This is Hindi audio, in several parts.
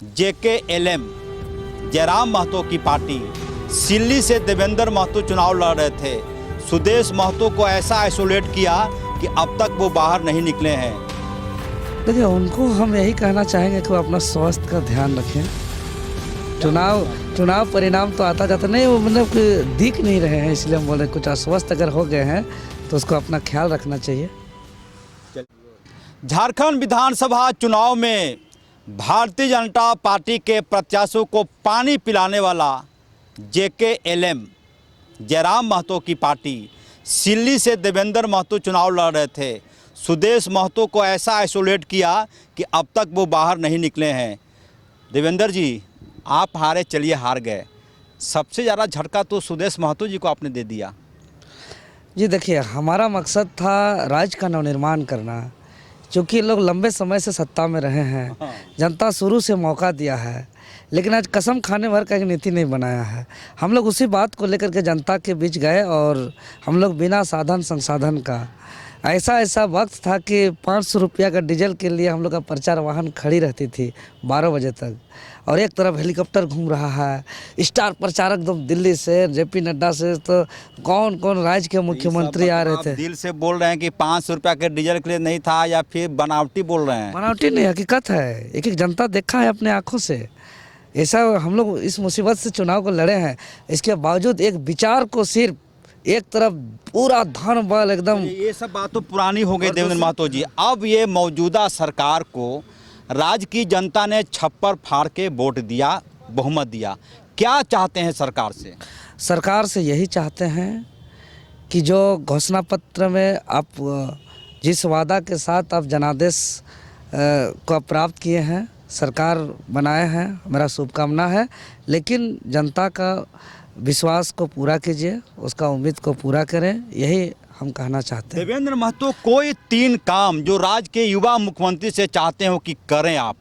JKLM जयराम महतो की पार्टी सिल्ली से देवेंद्र महतो चुनाव लड़ रहे थे। सुदेश महतो को ऐसा आइसोलेट किया कि अब तक वो बाहर नहीं निकले हैं। देखिए, उनको हम यही कहना चाहेंगे कि वो अपना स्वास्थ्य का ध्यान रखें। चुनाव परिणाम तो आता जाता नहीं, वो मतलब कि दिख नहीं रहे हैं, इसलिए हम बोल रहे हैं कुछ अस्वस्थ अगर हो गए हैं तो उसको अपना ख्याल रखना चाहिए। झारखंड विधानसभा चुनाव में भारतीय जनता पार्टी के प्रत्याशियों को पानी पिलाने वाला JKLM जयराम महतो की पार्टी सिल्ली से देवेंद्र महतो चुनाव लड़ रहे थे। सुदेश महतो को ऐसा आइसोलेट किया कि अब तक वो बाहर नहीं निकले हैं। देवेंद्र जी, आप हारे, चलिए हार गए, सबसे ज़्यादा झटका तो सुदेश महतो जी को आपने दे दिया। जी देखिए, हमारा मकसद था राज्य का नवनिर्माण करना, क्योंकि लोग लंबे समय से सत्ता में रहे हैं, जनता शुरू से मौका दिया है, लेकिन आज कसम खाने भर का एक नीति नहीं बनाया है। हम लोग उसी बात को लेकर के जनता के बीच गए और हम लोग बिना साधन संसाधन का ऐसा वक्त था कि 500 रुपया का डीजल के लिए हम लोग का प्रचार वाहन खड़ी रहती थी 12 बजे तक, और एक तरफ हेलीकॉप्टर घूम रहा है, स्टार प्रचारक एकदम दिल्ली से, JP नड्डा से, तो कौन कौन राज्य के मुख्यमंत्री आ रहे थे। दिल से बोल रहे हैं कि 500 रुपया के डीजल के लिए नहीं था, या फिर बनावटी बोल रहे हैं? बनावटी नहीं, हकीकत है। एक एक जनता देखा है अपने आँखों से। ऐसा हम लोग इस मुसीबत से चुनाव को लड़े हैं, इसके बावजूद एक विचार को सिर्फ एक तरफ पूरा धन बल एकदम, ये सब बात तो पुरानी हो गई देवेंद्र महतो जी। अब ये मौजूदा सरकार को राज्य की जनता ने छप्पर फाड़ के वोट दिया, बहुमत दिया। क्या चाहते हैं सरकार से? सरकार से यही चाहते हैं कि जो घोषणा पत्र में आप जिस वादा के साथ आप जनादेश को प्राप्त किए हैं, सरकार बनाए हैं, मेरा शुभकामना है, लेकिन जनता का विश्वास को पूरा कीजिए, उसका उम्मीद को पूरा करें, यही हम कहना चाहते हैं। देवेंद्र महतो, कोई 3 काम जो राज्य के युवा मुख्यमंत्री से चाहते हो कि करें आप,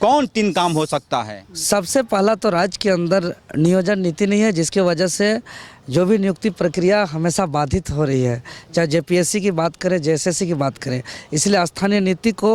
कौन 3 काम हो सकता है? सबसे पहला तो राज्य के अंदर नियोजन नीति नहीं है, जिसके वजह से जो भी नियुक्ति प्रक्रिया हमेशा बाधित हो रही है, चाहे JPSC की बात करें, JSSC की बात करें। इसलिए स्थानीय नीति को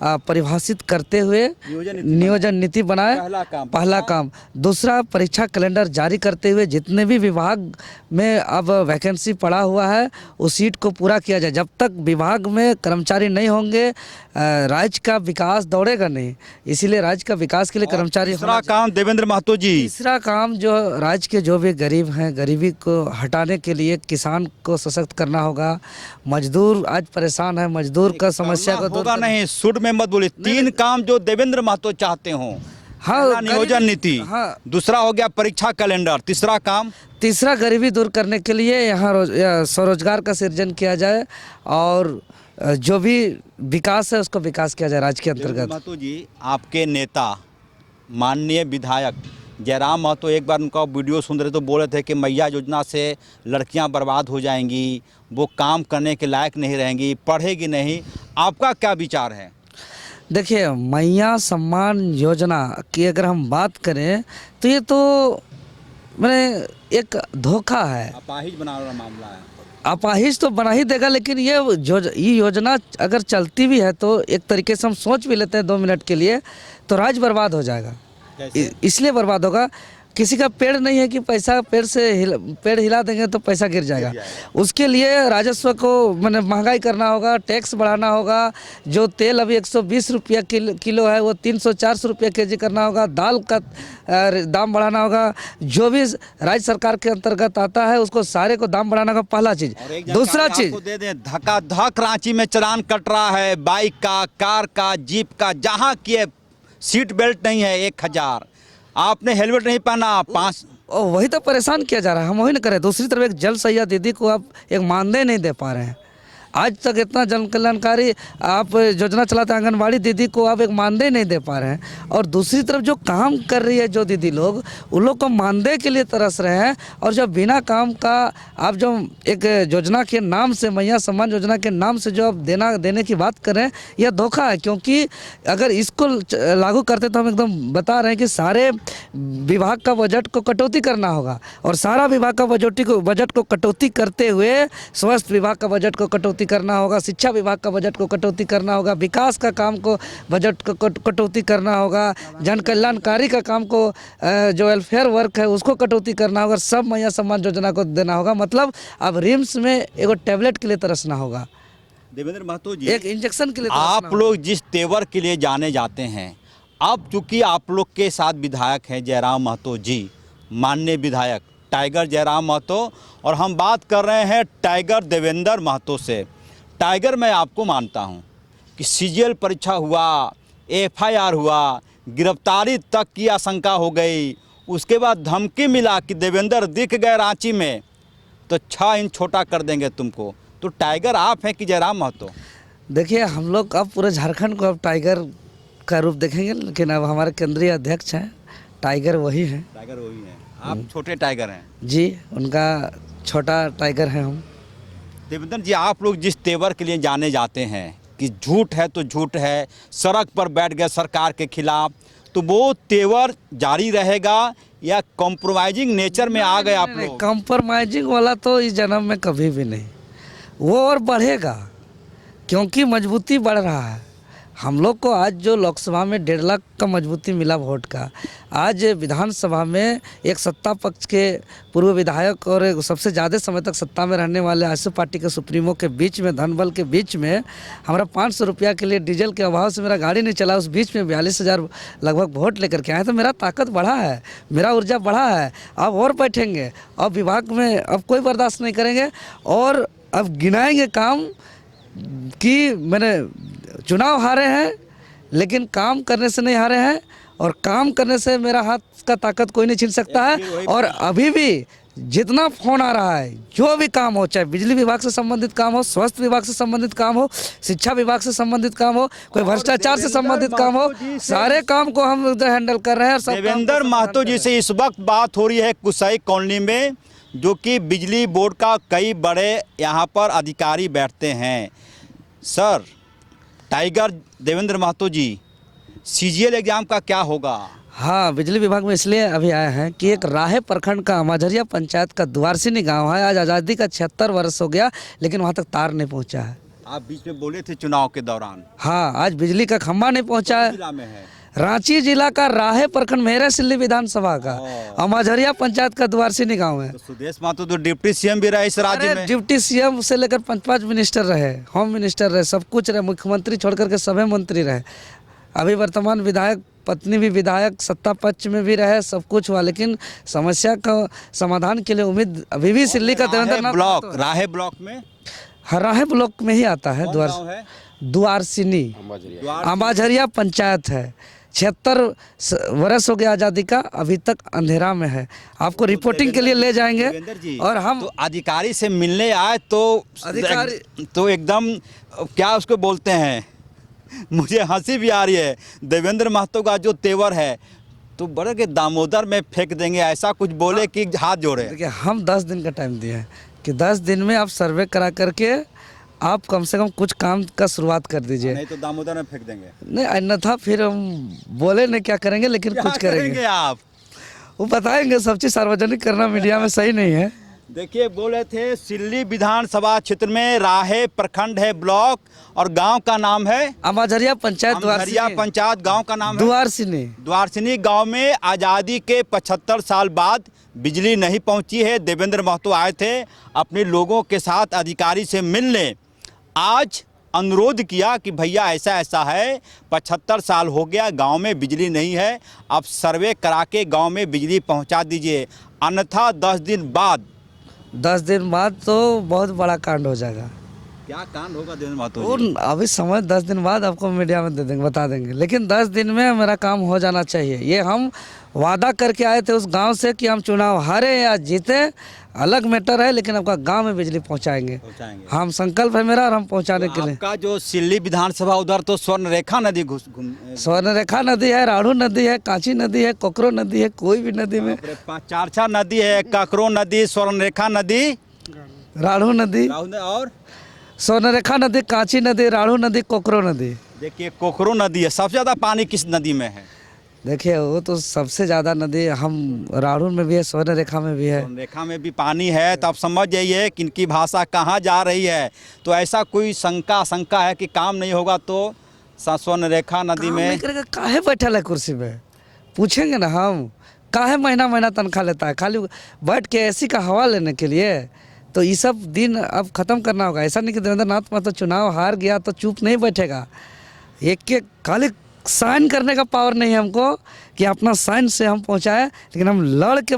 परिभाषित करते हुए नियोजन नीति बनाए, पहला काम। दूसरा, परीक्षा कैलेंडर जारी करते हुए जितने भी विभाग में अब वैकेंसी पड़ा हुआ है उस सीट को पूरा किया जाए। जब तक विभाग में कर्मचारी नहीं होंगे राज्य का विकास दौड़ेगा नहीं, इसीलिए राज्य का विकास के लिए कर्मचारी। तीसरा काम देवेंद्र महतो जी, तीसरा काम जो राज्य के जो भी गरीब हैं, गरीबी को हटाने के लिए किसान को सशक्त करना होगा। मजदूर आज परेशान है, मजदूर का समस्या को होगा नहीं, सुड में मत बोलिए। 3 काम जो देवेंद्र महतो चाहते हो। हाँ, नियोजन नीति। हाँ, दूसरा हो गया परीक्षा कैलेंडर। तीसरा काम, तीसरा गरीबी दूर करने के लिए यहाँ स्वरोजगार का सृजन किया जाए और जो भी विकास है उसको विकास किया जाए राज्य के अंतर्गत। महतो जी, आपके नेता माननीय विधायक जयराम महतो, एक बार उनका वीडियो सुन रहे तो बोल रहे थे कि मैया योजना से लड़कियां बर्बाद हो जाएंगी, वो काम करने के लायक नहीं रहेंगी, पढ़ेगी नहीं। आपका क्या विचार है? देखिए, मैया सम्मान योजना की अगर हम बात करें तो ये तो मैंने एक धोखा है, अपाहिज बनाने वाला मामला है। अपाहिज तो बना ही देगा, लेकिन ये योजना अगर चलती भी है तो एक तरीके से हम सोच भी लेते हैं 2 मिनट के लिए, तो राज्य बर्बाद हो जाएगा। इसलिए बर्बाद होगा, किसी का पेड़ नहीं है कि पैसा पेड़ हिला देंगे तो पैसा गिर जाएगा। उसके लिए राजस्व को मैंने महंगाई करना होगा, टैक्स बढ़ाना होगा। जो तेल अभी 120 रुपया किलो है वो 300-400 रुपया केजी करना होगा। दाल का दाम बढ़ाना होगा। जो भी राज्य सरकार के अंतर्गत आता है उसको सारे को दाम बढ़ाना होगा, पहला चीज़। दूसरा चीज़, दे दें, धक्का रांची में चालान कट रहा है, बाइक का, कार का, जीप का, जहाँ की सीट बेल्ट नहीं है 1000, आपने हेलमेट नहीं पहना 5। वही तो परेशान किया जा रहा है, हम वही ना करें। दूसरी तरफ एक जल सैया दीदी को आप एक मानदेय नहीं दे पा रहे हैं। आज तक इतना जन कल्याणकारी आप योजना चलाते हैं, आंगनबाड़ी दीदी को आप एक मानदेय नहीं दे पा रहे हैं। और दूसरी तरफ जो काम कर रही है जो दीदी लोग, उन लोग को मानदेय के लिए तरस रहे हैं। और जो बिना काम का आप जो एक योजना के नाम से, मैया सम्मान योजना के नाम से जो आप देने की बात कर रहे हैं, यह धोखा है। क्योंकि अगर इसको लागू करते तो हम एकदम बता रहे हैं कि सारे विभाग का बजट को कटौती करना होगा, और सारा विभाग का बजट को कटौती करते हुए स्वास्थ्य विभाग का बजट को कटौती कटौती करना होगा, शिक्षा विभाग का बजट को कटौती करना होगा, विकास का काम को बजट को कटौती करना होगा, जन कल्याणकारी का काम को जो वेलफेयर वर्क है उसको कटौती करना होगा, सब मैया सम्मान योजना को देना होगा। मतलब अब रिम्स में एगो टैबलेट के लिए तरसना होगा, देवेंद्र महतो जी, एक इंजेक्शन के लिए तरसना आप होगा। लोग जिस तेवर के लिए जाने जाते हैं, अब चूंकि आप लोग के साथ विधायक हैं जयराम महतो जी, माननीय विधायक टाइगर जयराम महतो, और हम बात कर रहे हैं टाइगर देवेंद्र महतो से। टाइगर, मैं आपको मानता हूं कि सीजीएल परीक्षा हुआ, एफआईआर हुआ, गिरफ्तारी तक की आशंका हो गई, उसके बाद धमकी मिला कि देवेंद्र दिख गए रांची में तो 6 इंच छोटा कर देंगे तुमको। तो टाइगर आप हैं कि जयराम महतो? देखिए, हम लोग अब पूरे झारखंड को अब टाइगर का रूप देखेंगे, लेकिन अब हमारे केंद्रीय अध्यक्ष हैं, टाइगर वही हैं। टाइगर वही हैं, आप छोटे टाइगर हैं जी, उनका छोटा टाइगर है हम। देवेंद्र जी, आप लोग जिस तेवर के लिए जाने जाते हैं कि झूठ है तो झूठ है, सड़क पर बैठ गए सरकार के खिलाफ, तो वो तेवर जारी रहेगा या कॉम्प्रोमाइजिंग नेचर में आ गए आप लोग? कॉम्प्रोमाइजिंग वाला तो इस जन्म में कभी भी नहीं, वो और बढ़ेगा क्योंकि मजबूती बढ़ रहा है। हम लोग को आज जो लोकसभा में 1.5 लाख का मजबूती मिला वोट का, आज विधानसभा में एक सत्ता पक्ष के पूर्व विधायक और एक सबसे ज़्यादा समय तक सत्ता में रहने वाले आजसू पार्टी के सुप्रीमो के बीच में, धनबल के बीच में, हमारा 500 रुपया के लिए डीजल के अभाव से मेरा गाड़ी नहीं चला, उस बीच में 42,000 लगभग वोट लेकर के आए। तो मेरा ताकत बढ़ा है, मेरा ऊर्जा बढ़ा है। अब और बैठेंगे, अब विभाग में अब कोई बर्दाश्त नहीं करेंगे, और अब गिनाएंगे काम कि मैंने चुनाव हारे हैं लेकिन काम करने से नहीं हारे हैं, और काम करने से मेरा हाथ का ताकत कोई नहीं छीन सकता है। और अभी भी जितना फ़ोन आ रहा है, जो भी काम हो, चाहे बिजली विभाग से संबंधित काम हो, स्वास्थ्य विभाग से संबंधित काम हो, शिक्षा विभाग से संबंधित काम हो, कोई भ्रष्टाचार से संबंधित काम हो, सारे काम को हम उधर हैंडल कर रहे हैं। और सब देवेंद्र महतो जी से इस वक्त बात हो रही है कुसाई कॉलोनी में, जो कि बिजली बोर्ड का कई बड़े यहाँ पर अधिकारी बैठते हैं। सर, टाइगर देवेंद्र महतो जी, सीजीएल एग्जाम का क्या होगा? हाँ, बिजली विभाग में इसलिए अभी आए हैं कि एक राहे प्रखंड का अमाझरिया पंचायत का द्वारसिनी गांव है। आज आज़ादी का 76 वर्ष हो गया, लेकिन वहाँ तक तार नहीं पहुँचा है। आप बीच में बोले थे चुनाव के दौरान। हाँ, आज बिजली का खंभा नहीं पहुँचा है। जिला में है? रांची जिला का राहे प्रखंड, मेरे सिल्ली विधानसभा का अमाझरिया पंचायत का द्वारसिनी गांव है। तो सुदेश महतो तो डिप्टी सीएम भी रहे इस राज्य में। डिप्टी सीएम से लेकर 5 मिनिस्टर रहे, होम मिनिस्टर रहे, सब कुछ रहे, मुख्यमंत्री छोड़ करके सभी मंत्री रहे। अभी वर्तमान विधायक पत्नी भी विधायक सत्ता पक्ष में भी रहे, सब कुछ हुआ, लेकिन समस्या का समाधान के लिए उम्मीद अभी भी सिल्ली का देवेंद्र ब्लॉक, राहे ब्लॉक में, राहे ब्लॉक में ही आता है। द्वारसिनी अमाझरिया पंचायत है। 76 वर्ष हो गया आज़ादी का, अभी तक अंधेरा में है। आपको रिपोर्टिंग के लिए ले जाएंगे। और हम तो अधिकारी से मिलने आए तो अधिकारी तो एकदम क्या उसको बोलते हैं, मुझे हंसी भी आ रही है। देवेंद्र महतो का जो तेवर है, तो बड़े के दामोदर में फेंक देंगे, ऐसा कुछ बोले कि हाथ जोड़े। देखिए, हम 10 दिन का टाइम दिए हैं कि 10 दिन में आप सर्वे करा करके आप कम से कम कुछ काम का शुरुआत कर दीजिए। नहीं तो दामोदर में फेंक देंगे। नहीं, अन्यथा फिर हम बोले नहीं क्या करेंगे, लेकिन कुछ करेंगे। आप वो बताएंगे, सब चीज़ सार्वजनिक करना मीडिया में सही नहीं है। देखिए, बोले थे सिल्ली विधानसभा क्षेत्र में राहे प्रखंड है ब्लॉक, और गांव का नाम है अमाझरिया पंचायत, अमाझरिया पंचायत गांव का नाम है द्वारसिनी। द्वारसिनी गांव में आज़ादी के 75 साल बाद बिजली नहीं पहुंची है। देवेंद्र महतो आए थे अपने लोगों के साथ अधिकारी से मिलने, आज अनुरोध किया कि भैया ऐसा ऐसा है, 75 साल हो गया गांव में बिजली नहीं है, आप सर्वे करा के गांव में बिजली पहुंचा दीजिए, अन्यथा 10 दिन बाद तो बहुत बड़ा कांड हो जाएगा। क्या कांड होगा देवेंद्र महतो जी? अभी समय 10 दिन बाद आपको मीडिया में दे देंगे, बता देंगे, लेकिन 10 दिन में मेरा काम हो जाना चाहिए। ये हम वादा करके आए थे उस गांव से कि हम चुनाव हारे या जीते अलग मैटर है, लेकिन आपका गांव में बिजली पहुंचाएंगे। हम संकल्प है मेरा, और हम पहुंचाने के लिए। आपका जो सिल्ली विधानसभा, उधर तो स्वर्णरेखा नदी स्वर्णरेखा नदी है, राढ़ू नदी है, कांची नदी है, कोकरो नदी है, कोई भी नदी में 4 नदी है, काकरो नदी, स्वर्णरेखा नदी, राढ़ू नदी और स्वर्णरेखा नदी, कांची नदी, राढ़ू नदी, कोकरो नदी। देखिए, कोकरो नदी है। सबसे ज़्यादा पानी किस नदी में है? देखिए वो तो सबसे ज़्यादा नदी हम राहुल में भी है, स्वर्ण रेखा में भी है। स्वर्ण रेखा में भी पानी है, तो आप समझ जाइए कि इनकी भाषा कहाँ जा रही है। तो ऐसा कोई शंका है कि काम नहीं होगा तो स्वर्ण रेखा नदी काम में नहीं करेगा, काहे बैठा है कुर्सी पे, पूछेंगे ना हम, काहे महीना महीना तनख्वाह लेता है खाली बैठ के ऐसी का हवा लेने के लिए। तो ये सब दिन अब ख़त्म करना होगा। ऐसा नहीं कि देवेंद्र नाथ महतो चुनाव हार गया तो चुप नहीं बैठेगा। एक खाली साइन करने का पावर नहीं है हमको कि अपना साइन से हम पहुंचाए, लेकिन हम लड़ के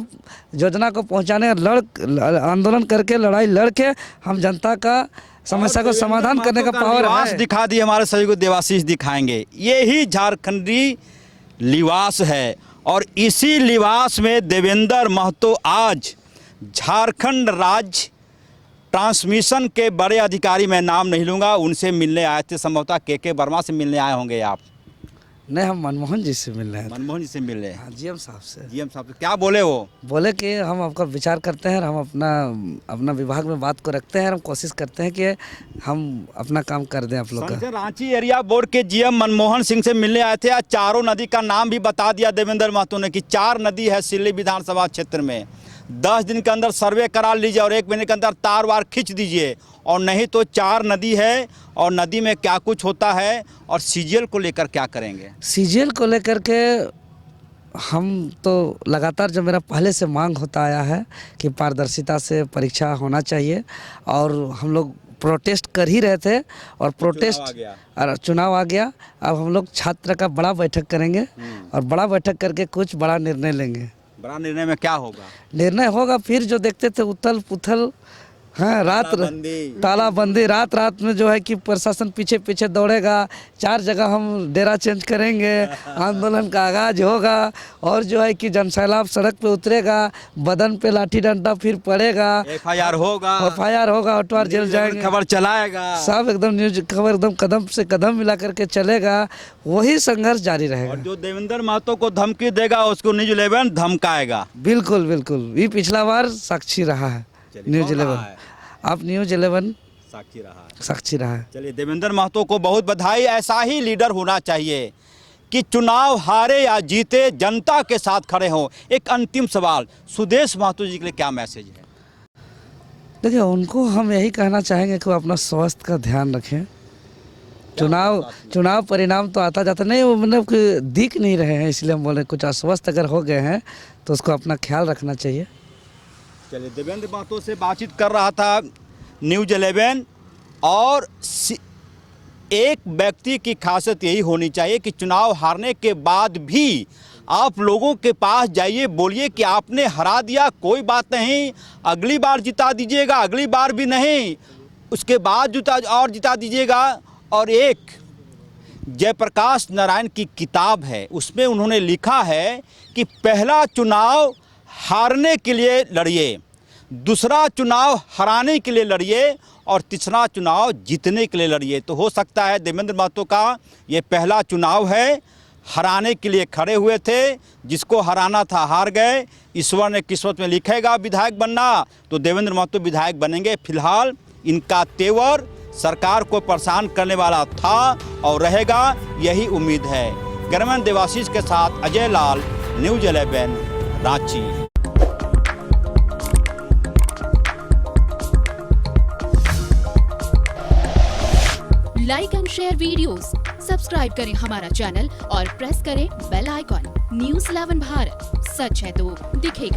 योजना को पहुंचाने, आंदोलन करके, लड़ाई लड़ के हम जनता का समस्या को समाधान करने का पावर है। दिखा दिए हमारे सभी को, देवाशीष दिखाएंगे। ये ही झारखंडी लिबास है और इसी लिबास में देवेंद्र महतो आज झारखंड राज्य ट्रांसमिशन के बड़े अधिकारी, मैं नाम नहीं लूँगा, उनसे मिलने आए थे। संभवतः के वर्मा से मिलने आए होंगे आप। नहीं, हम मनमोहन जी से मिल रहे हैं। मनमोहन जी से मिल रहे हैं? हाँ, जीएम साहब से। जीएम साहब से क्या बोले? वो बोले कि हम आपका विचार करते हैं, हम अपना विभाग में बात को रखते हैं, हम कोशिश करते हैं कि हम अपना काम कर दें आप लोग का। रांची एरिया बोर्ड के जीएम मनमोहन सिंह से मिलने आए थे। आज चारों नदी का नाम भी बता दिया देवेंद्र महतो ने कि 4 नदी है सिल्ली विधानसभा क्षेत्र में। 10 दिन के अंदर सर्वे करा लीजिए और 1 महीने के अंदर तार वार खींच दीजिए, और नहीं तो 4 नदी है और नदी में क्या कुछ होता है। और सीजीएल को लेकर क्या करेंगे? सीजीएल को लेकर के हम तो लगातार, जो मेरा पहले से मांग होता आया है कि पारदर्शिता से परीक्षा होना चाहिए, और हम लोग प्रोटेस्ट कर ही रहे थे और चुनाव आ गया। अब हम लोग छात्र का बड़ा बैठक करेंगे और बड़ा बैठक करके कुछ बड़ा निर्णय लेंगे। बड़ा निर्णय में क्या होगा? निर्णय होगा फिर जो देखते थे उथल पुथल, हाँ, तालाबंदी, रात में जो है कि प्रशासन पीछे पीछे दौड़ेगा। 4 जगह हम डेरा चेंज करेंगे, आंदोलन का आगाज होगा, और जो है कि जनसैलाब सड़क पे उतरेगा, बदन पे लाठी डंडा फिर पड़ेगा, एफआईआर होगा, ऑटवार जेल जाएंगे, खबर चलाएगा, सब एकदम न्यूज खबर एकदम कदम से कदम मिला करके चलेगा। वही संघर्ष जारी रहेगा। और जो देवेंद्र महतो को धमकी देगा उसको न्यूज 11 धमकाएगा। बिल्कुल बिल्कुल, ये पिछला बार साक्षी रहा है न्यूज 11। आप न्यूज 11 साक्षी रहा है। चलिए, देवेंद्र महतो को बहुत बधाई। ऐसा ही लीडर होना चाहिए कि चुनाव हारे या जीते जनता के साथ खड़े हों। एक अंतिम सवाल, सुदेश महतो जी के लिए क्या मैसेज है? देखिए, उनको हम यही कहना चाहेंगे कि वो अपना स्वास्थ्य का ध्यान रखें। चुनाव परिणाम तो आता जाता नहीं, वो मतलब कि दिख नहीं रहे हैं, इसलिए हम बोले कुछ अस्वस्थ अगर हो गए हैं तो उसको अपना ख्याल रखना चाहिए। चलिए, देवेंद्र महतो से बातचीत कर रहा था न्यूज 11। और एक व्यक्ति की खासियत यही होनी चाहिए कि चुनाव हारने के बाद भी आप लोगों के पास जाइए, बोलिए कि आपने हरा दिया, कोई बात नहीं, अगली बार जिता दीजिएगा, अगली बार भी नहीं, उसके बाद जिता दीजिएगा। और एक जयप्रकाश नारायण की किताब है, उसमें उन्होंने लिखा है कि पहला चुनाव हारने के लिए लड़िए, दूसरा चुनाव हराने के लिए लड़िए, और तीसरा चुनाव जीतने के लिए लड़िए। तो हो सकता है देवेंद्र महतो का ये पहला चुनाव है, हराने के लिए खड़े हुए थे, जिसको हराना था हार गए। ईश्वर ने किस्मत में लिखेगा विधायक बनना तो देवेंद्र महतो विधायक बनेंगे। फिलहाल इनका तेवर सरकार को परेशान करने वाला था और रहेगा, यही उम्मीद है। कैमरामैन देवाशीष के साथ Ajay Lal, news 11 Ranchi. Like and share videos, subscribe करें हमारा चैनल और प्रेस करें बेल आइकॉन। न्यूज़ 11 भारत, सच है तो दिखेगा।